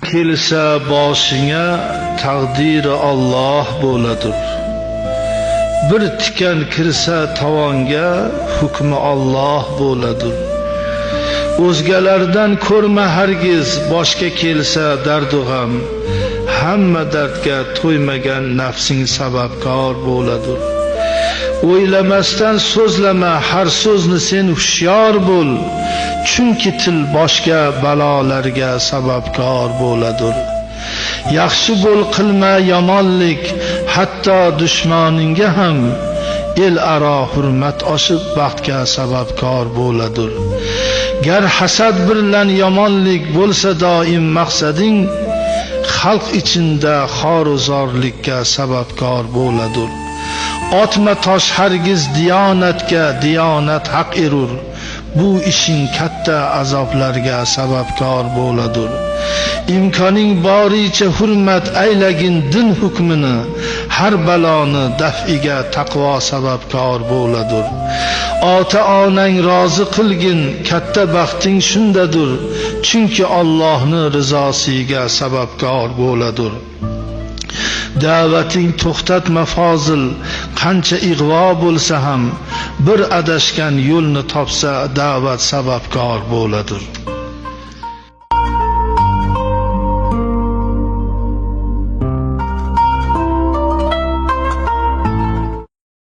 kelsa boshingga taqdiri Alloh bo'ladir. Bir tikan kirsa tovonga hukmi Alloh bo'ladir. O'zgalardan ko'rma hargiz boshga kelsa dardu g'am, hamma dardga to'ymagan nafsing sababkor bo'ladir. O'ylamasdan so'zlama, har so'zni sen hushyor bo'l, chunki til boshga balolarga sababkor bo'ladir. Yaxshi bo'l, qilma yomonlik, hatto dushmaningga ham, el aro hurmat oshib baxtga sababkor bo'ladir. Gar hasad bilan yomonlik bo'lsa doim maqsading, xalq ichida xoruzorlikka sababkor bo'ladir. Otma tosh hargiz diyonatga, diyonat haq erur, bu ishing katta azoblarga sababkor bo'ladir. İmkoning boricha hurmat aylagin din hukmini, har baloni dafiga taqvo sababkor bo'ladir. Ota onang rozi qilgin, katta baxting shundadir, chunki Allohning rizosiga sababkor bo'ladir. Da'vating to'xtatma fozil, qancha ig'vo bo'lsa ham, bir adashgan yo'lni topsa da'vat sababkor bo'ladir.